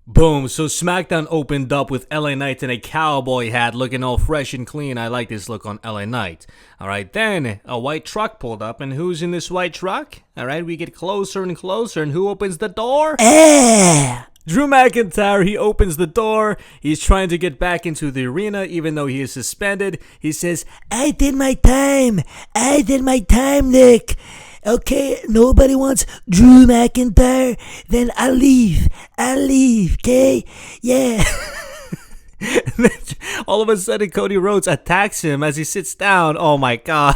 Boom, so Smackdown opened up with LA Knight in a cowboy hat looking all fresh and clean. I like this look on LA Knight. Alright, then a white truck pulled up, and who's in this white truck? Alright, we get closer and closer, and who opens the door? Drew McIntyre, he opens the door. He's trying to get back into the arena even though he is suspended. He says, I did my time, Nick. Okay, nobody wants Drew McIntyre, then I'll leave, okay? Yeah. Then all of a sudden, Cody Rhodes attacks him as he sits down. Oh my god.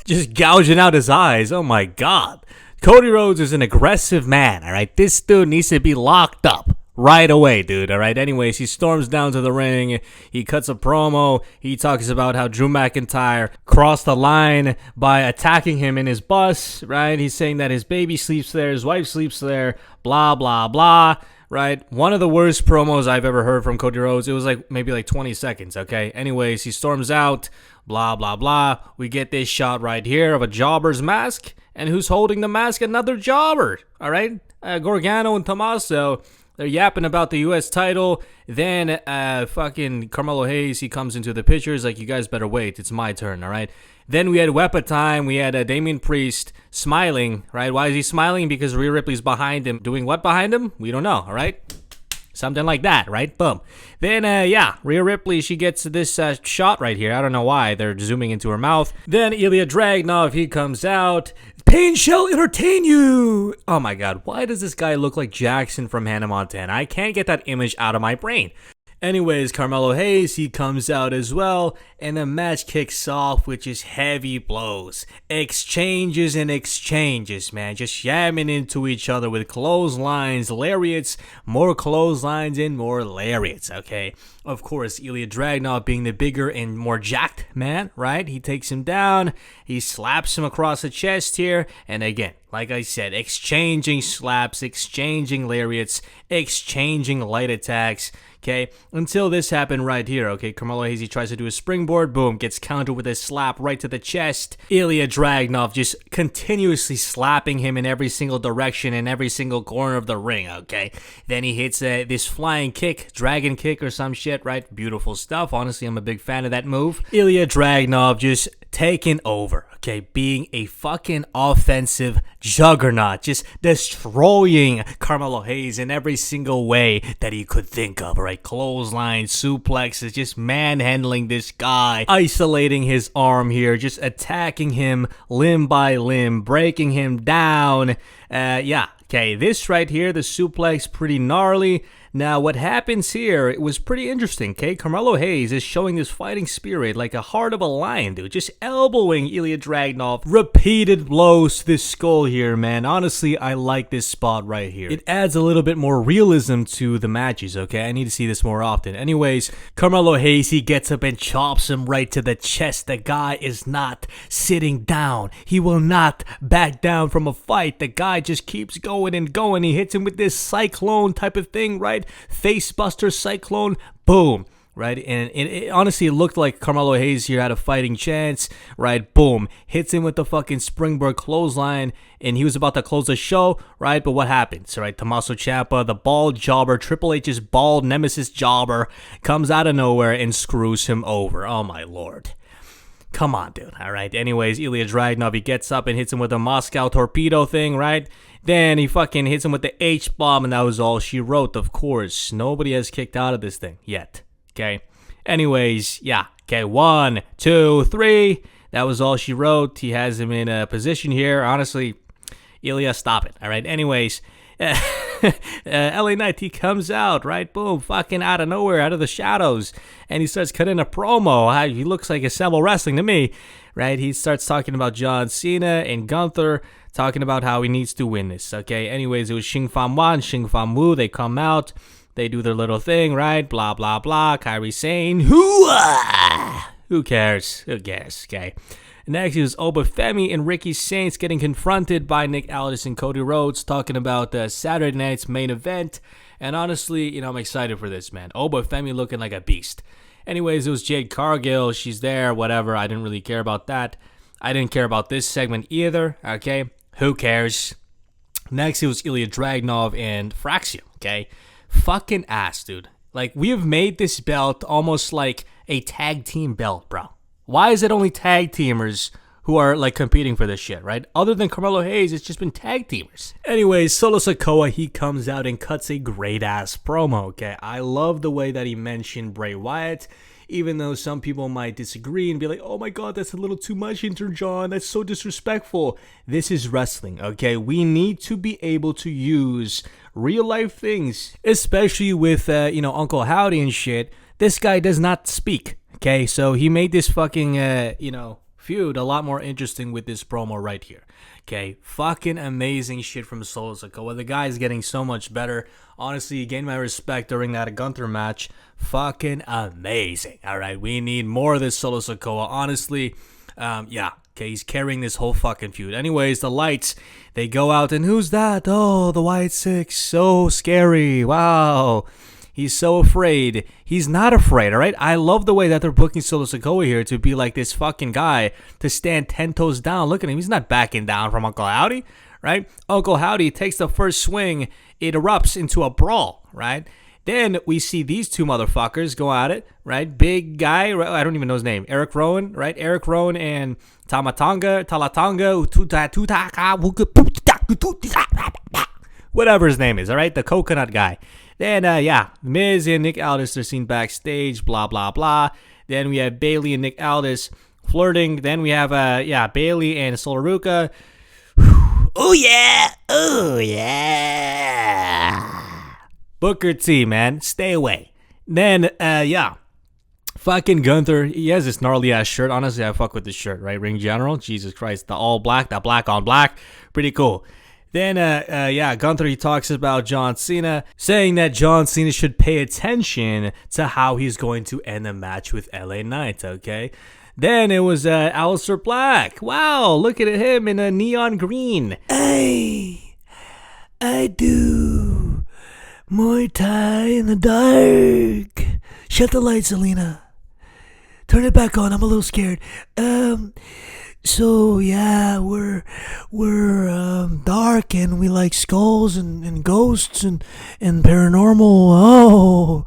Just gouging out his eyes. Oh my god. Cody Rhodes is an aggressive man, alright? This dude needs to be locked up. Right away, dude, alright? Anyways, he storms down to the ring. He cuts a promo. He talks about how Drew McIntyre crossed the line by attacking him in his bus, right? He's saying that his baby sleeps there, his wife sleeps there, blah, blah, blah, right? One of the worst promos I've ever heard from Cody Rhodes. It was maybe 20 seconds, okay? Anyways, he storms out, blah, blah, blah. We get this shot right here of a jobber's mask. And who's holding the mask? Another jobber, alright? Gargano and Tommaso. They're yapping about the U.S. title. Then fucking Carmelo Hayes, he comes into the picture. He's like, you guys better wait. It's my turn, all right? Then we had Wepa time. We had Damian Priest smiling, right? Why is he smiling? Because Rhea Ripley's behind him. Doing what behind him? We don't know, all right? Something like that, right? Boom. Then, Rhea Ripley, she gets this shot right here. I don't know why. They're zooming into her mouth. Then Ilya Dragnov, he comes out. Pain shall entertain you. Oh my god, why does this guy look like Jackson from Hannah Montana? I can't get that image out of my brain. Anyways, Carmelo Hayes, he comes out as well, and the match kicks off with just heavy blows. Exchanges and exchanges, man. Just yamming into each other with clotheslines, lariats, more clotheslines, and more lariats, okay? Of course, Ilya Dragunov being the bigger and more jacked man, right? He takes him down, he slaps him across the chest here, and again, like I said, exchanging slaps, exchanging lariats, exchanging light attacks, okay, until this happened right here, okay? Carmelo Hayes, he tries to do a springboard, boom, gets countered with a slap right to the chest. Ilya Dragunov just continuously slapping him in every single direction, in every single corner of the ring, okay? Then he hits this flying kick, dragon kick or some shit, right? Beautiful stuff. Honestly, I'm a big fan of that move. Ilya Dragunov just taking over, okay? Being a fucking offensive juggernaut, just destroying Carmelo Hayes in every single way that he could think of, right? Clothesline, suplexes, just manhandling this guy, isolating his arm here, just attacking him limb by limb, breaking him down. Okay, this right here, the suplex, pretty gnarly. Now, what happens here, it was pretty interesting, okay? Carmelo Hayes is showing this fighting spirit like a heart of a lion, dude. Just elbowing Ilya Dragunov. Repeated blows to this skull here, man. Honestly, I like this spot right here. It adds a little bit more realism to the matches, okay? I need to see this more often. Anyways, Carmelo Hayes, he gets up and chops him right to the chest. The guy is not sitting down. He will not back down from a fight. The guy just keeps going and going. He hits him with this cyclone type of thing, right? Facebuster cyclone, boom, right? And it honestly looked like Carmelo Hayes here had a fighting chance, right? Boom, hits him with the fucking springboard clothesline, and he was about to close the show, right? But what happens, right? Tommaso Ciampa, the bald jobber, Triple H's bald nemesis jobber, comes out of nowhere and screws him over. Oh my lord. Come on, dude. All right. Anyways, Ilya Dragunov, he gets up and hits him with a Moscow torpedo thing, right? Then he fucking hits him with the H-bomb, and that was all she wrote, of course. Nobody has kicked out of this thing yet, okay? Anyways, yeah. Okay, 1, 2, 3. That was all she wrote. He has him in a position here. Honestly, Ilya, stop it, all right? Anyways, LA Knight, he comes out, right? Boom, fucking out of nowhere, out of the shadows, and he starts cutting a promo. He looks like Assemble Wrestling to me, right? He starts talking about John Cena and Gunther, talking about how he needs to win this, okay? Anyways, it was Xing Fan Wan, Xing Fan Wu. They come out, they do their little thing, right? Blah, blah, blah. Kairi Sane, who cares? Who cares, okay? Next, it was Obafemi and Ricky Saints getting confronted by Nick Aldis and Cody Rhodes, talking about Saturday night's main event. And honestly, I'm excited for this, man. Obafemi looking like a beast. Anyways, it was Jade Cargill. She's there, whatever. I didn't really care about that. I didn't care about this segment either, okay? Who cares? Next, it was Ilya Dragnov and Fraxium, okay? Fucking ass, dude. Like, we have made this belt almost like a tag team belt, bro. Why is it only tag teamers who are, like, competing for this shit, right? Other than Carmelo Hayes, it's just been tag teamers. Anyways, Solo Sakoa, he comes out and cuts a great-ass promo, okay? I love the way that he mentioned Bray Wyatt, even though some people might disagree and be like, oh my god, that's a little too much, Intern John, that's so disrespectful. This is wrestling, okay? We need to be able to use real life things, especially with, Uncle Howdy and shit. This guy does not speak, okay? So he made this fucking, feud a lot more interesting with this promo right here. Okay, fucking amazing shit from Solo Sikoa. The guy's getting so much better. Honestly, he gained my respect during that Gunther match. Fucking amazing. All right, we need more of this Solo Sikoa. Honestly, okay, he's carrying this whole fucking feud. Anyways, the lights, they go out, and who's that? Oh, the White Six. So scary. Wow. He's so afraid. He's not afraid, all right? I love the way that they're booking Solo Sikoa here to be like this fucking guy to stand 10 toes down. Look at him. He's not backing down from Uncle Howdy, right? Uncle Howdy takes the first swing. It erupts into a brawl, right? Then we see these two motherfuckers go at it, right? Big guy, right? I don't even know his name. Eric Rowan, right? Eric Rowan and Talatanga, whatever his name is, all right? The coconut guy. Then, Miz and Nick Aldis are seen backstage, blah, blah, blah. Then we have Bailey and Nick Aldis flirting. Then we have, Bailey and Solaruka. Oh, yeah. Oh, yeah. Booker T, man. Stay away. Then, fucking Gunther. He has this gnarly-ass shirt. Honestly, I fuck with this shirt, right? Ring General. Jesus Christ. The all black, the black on black. Pretty cool. Then, Gunther, he talks about John Cena, saying that John Cena should pay attention to how he's going to end the match with LA Knight, okay? Then it was Aleister Black. Wow, look at him in a neon green. Hey, I do Muay Thai in the dark. Shut the lights, Alina. Turn it back on, I'm a little scared. So yeah, we're dark and we like skulls and ghosts and paranormal. Oh,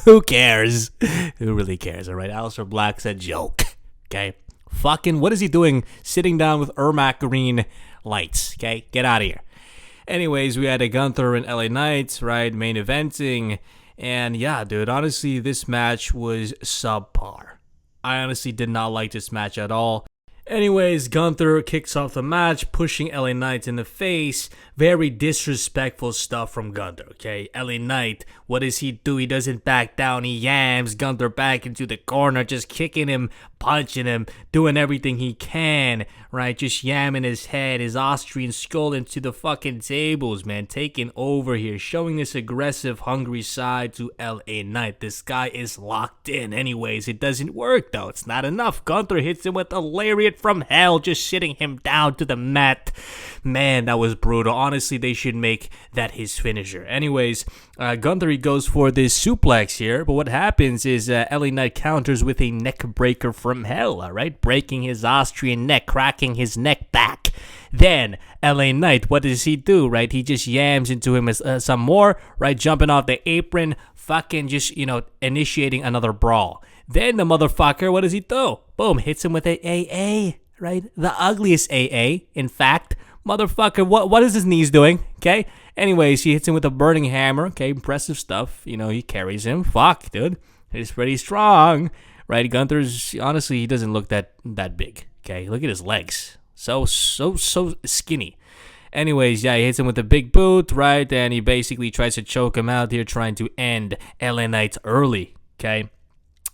who cares? Who really cares? All right, Aleister Black's a joke. Okay, fucking what is he doing? Sitting down with Ermac green lights. Okay, get out of here. Anyways, we had a Gunther and LA Knight, right? Main eventing, and yeah, dude. Honestly, this match was subpar. I honestly did not like this match at all. Anyways, Gunther kicks off the match, pushing LA Knight in the face. Very disrespectful stuff from Gunther, okay? LA Knight, what does he do? He doesn't back down. He yams Gunther back into the corner, just kicking him, punching him, doing everything he can, right? Just yamming his head, his Austrian skull into the fucking tables, man. Taking over here, showing this aggressive, hungry side to LA Knight. This guy is locked in. Anyways, it doesn't work, though. It's not enough. Gunther hits him with a lariat from hell, just sitting him down to the mat. Man, that was brutal. Honestly, they should make that his finisher. Anyways, Gunther, he goes for this suplex here, but what happens is LA Knight counters with a neck breaker from hell, all right? Breaking his Austrian neck, cracking his neck back. Then, LA Knight, what does he do, right? He just yams into him some more, right? Jumping off the apron, fucking just, initiating another brawl. Then the motherfucker, what does he do? Boom, hits him with a AA, right? The ugliest AA, in fact. Motherfucker, what is his knees doing? Okay. Anyways, he hits him with a burning hammer. Okay, impressive stuff. He carries him. Fuck, dude. He's pretty strong, right? Gunther's honestly, he doesn't look that big. Okay, look at his legs. So skinny. Anyways, yeah, he hits him with a big boot, right? And he basically tries to choke him out here, trying to end LA Knight early. Okay.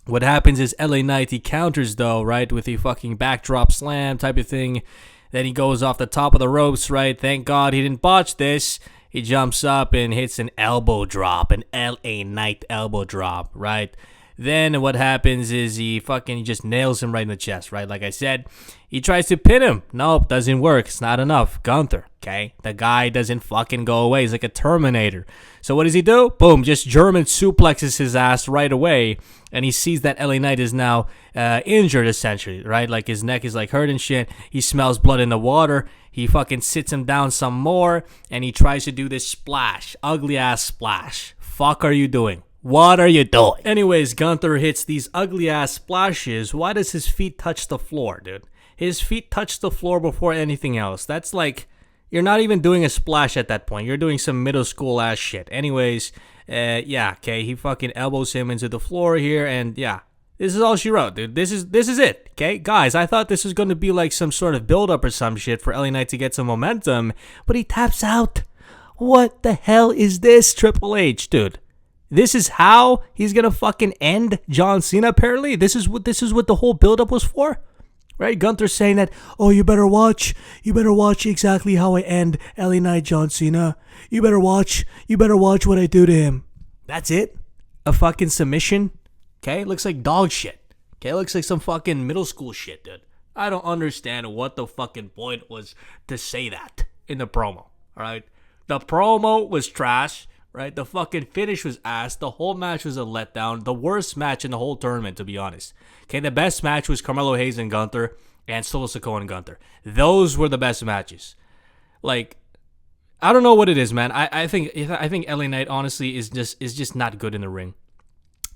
What happens is LA Knight, he counters though, right, with a fucking backdrop slam type of thing. Then he goes off the top of the ropes, right? Thank God he didn't botch this. He jumps up and hits an elbow drop, an LA Knight elbow drop, right? Then what happens is he just nails him right in the chest, right? Like I said, he tries to pin him. Nope, doesn't work. It's not enough. Gunther, okay? The guy doesn't fucking go away. He's like a Terminator. So what does he do? Boom, just German suplexes his ass right away. And he sees that LA Knight is now injured, essentially, right? Like his neck is like hurt and shit. He smells blood in the water. He fucking sits him down some more. And he tries to do this splash. Ugly ass splash. Fuck are you doing? What are you doing? Anyways, Gunther hits these ugly ass splashes. Why does his feet touch the floor, dude? His feet touch the floor before anything else. That's like, you're not even doing a splash at that point. You're doing some middle school ass shit. Anyways, yeah, okay, he fucking elbows him into the floor here, and yeah, this is all she wrote, dude. This is it, okay? Guys, I thought this was going to be like some sort of build-up or some shit for LA Knight to get some momentum, but he taps out. What the hell is this, Triple H, dude? This is how he's gonna fucking end John Cena, apparently? This is what the whole build-up was for? Right? Gunther's saying that, oh, you better watch exactly how I end LA Knight John Cena. You better watch what I do to him. That's it? A fucking submission? Okay? Looks like dog shit. Okay? Looks like some fucking middle school shit, dude. I don't understand what the fucking point was to say that in the promo. Alright? The promo was trash. Right? The fucking finish was ass. The whole match was a letdown. The worst match in the whole tournament, to be honest. Okay, the best match was Carmelo Hayes and Gunther and Solo Sakoa and Gunther. Those were the best matches. Like, I don't know what it is, man. I think LA Knight honestly is just not good in the ring.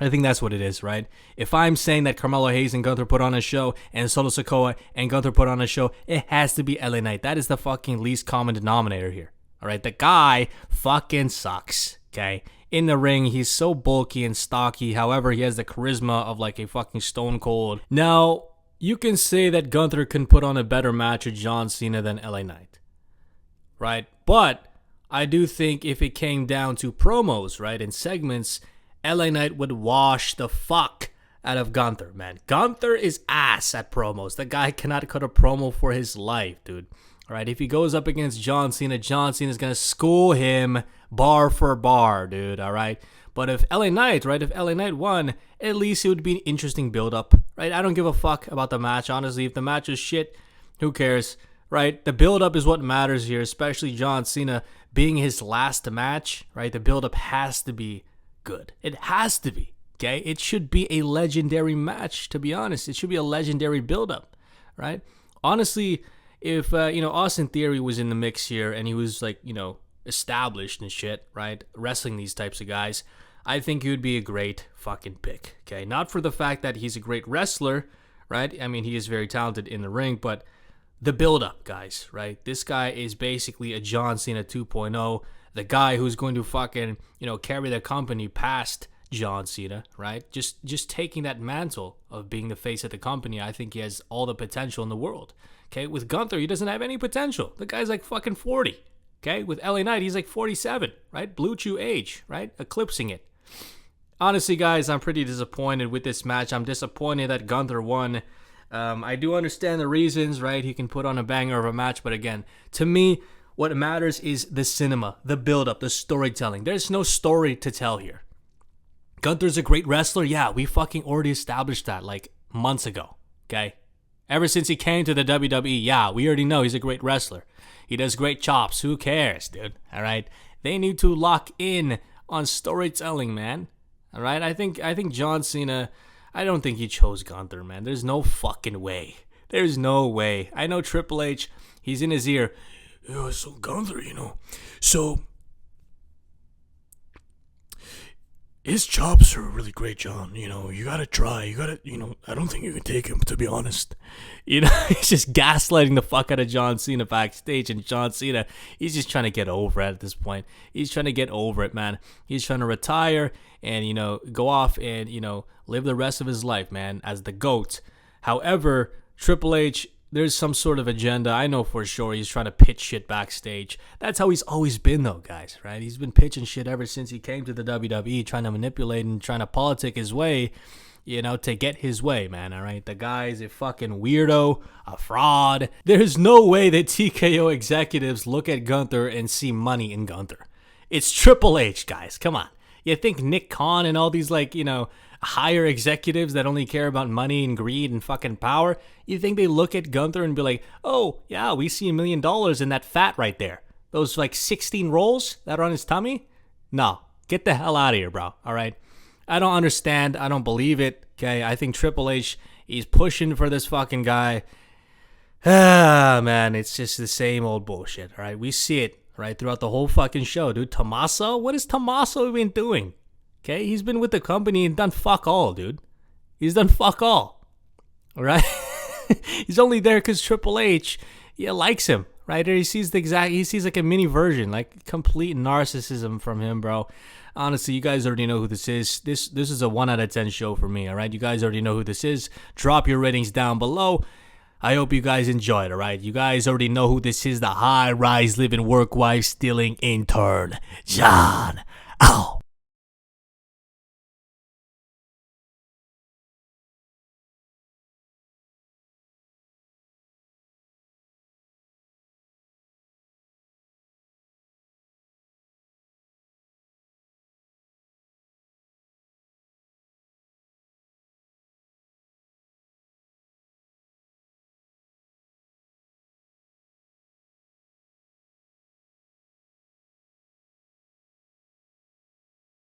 I think that's what it is, right? If I'm saying that Carmelo Hayes and Gunther put on a show and Solo Sakoa and Gunther put on a show, it has to be LA Knight. That is the fucking least common denominator here. All right, the guy fucking sucks, okay? In the ring, he's so bulky and stocky. However, he has the charisma of like a fucking Stone Cold. Now, you can say that Gunther can put on a better match with John Cena than LA Knight, right? But I do think if it came down to promos, right, and segments, LA Knight would wash the fuck out of Gunther, man. Gunther is ass at promos. The guy cannot cut a promo for his life, dude. All right, if he goes up against John Cena's going to school him bar for bar, dude, all right? But if LA Knight won, at least it would be an interesting build-up, right? I don't give a fuck about the match, honestly. If the match is shit, who cares, right? The build-up is what matters here, especially John Cena being his last match, right? The build-up has to be good. It has to be, okay? It should be a legendary match, to be honest. It should be a legendary build-up, right? Honestly, if, Austin Theory was in the mix here and he was, like, established and shit, right? Wrestling these types of guys, I think he would be a great fucking pick, okay? Not for the fact that he's a great wrestler, right? I mean, he is very talented in the ring, but the build-up, guys, right? This guy is basically a John Cena 2.0, the guy who's going to fucking, carry the company past John Cena, right? Just taking that mantle of being the face of the company, I think he has all the potential in the world. Okay, with Gunther, he doesn't have any potential. The guy's like fucking 40. Okay, with LA Knight, he's like 47, right? Blue Chew age, right? Eclipsing it. Honestly, guys, I'm pretty disappointed with this match. I'm disappointed that Gunther won. I do understand the reasons, right? He can put on a banger of a match, but again, to me, what matters is the cinema, the build-up, the storytelling. There's no story to tell here. Gunther's a great wrestler. Yeah, we fucking already established that like months ago, okay? Ever since he came to the WWE, yeah, we already know he's a great wrestler. He does great chops. Who cares, dude? All right? They need to lock in on storytelling, man. All right? I think John Cena, I don't think he chose Gunther, man. There's no fucking way. There's no way. I know Triple H, he's in his ear. So Gunther, so his chops are really great, John. You gotta try. I don't think you can take him, to be honest. He's just gaslighting the fuck out of John Cena backstage. And John Cena, he's just trying to get over it at this point. He's trying to get over it, man. He's trying to retire and, go off and, live the rest of his life, man, as the GOAT. However, Triple H, there's some sort of agenda. I know for sure he's trying to pitch shit backstage. That's how he's always been, though, guys, right? He's been pitching shit ever since he came to the WWE, trying to manipulate and trying to politic his way, to get his way, man, all right? The guy's a fucking weirdo, a fraud. There's no way that TKO executives look at Gunther and see money in Gunther. It's Triple H, guys. Come on. You think Nick Khan and all these, like, higher executives that only care about money and greed and fucking power, you think they look at Gunther and be like, oh, yeah, we see $1 million in that fat right there. Those, like, 16 rolls that are on his tummy? No. Get the hell out of here, bro. All right? I don't understand. I don't believe it. Okay? I think Triple H, he's pushing for this fucking guy. Ah, man, it's just the same old bullshit, all right? We see it, right, throughout the whole fucking show, dude. Tommaso? What has Tommaso been doing? Okay? He's been with the company and done fuck all, dude. He's done fuck all. All right? He's only there because Triple H, likes him, right? Or he sees like a mini version, like complete narcissism from him, bro. Honestly, you guys already know who this is. This is a 1 out of 10 show for me, all right? You guys already know who this is. Drop your ratings down below. I hope you guys enjoyed, all right? You guys already know who this is. The high-rise living work wife stealing intern, John. Ow.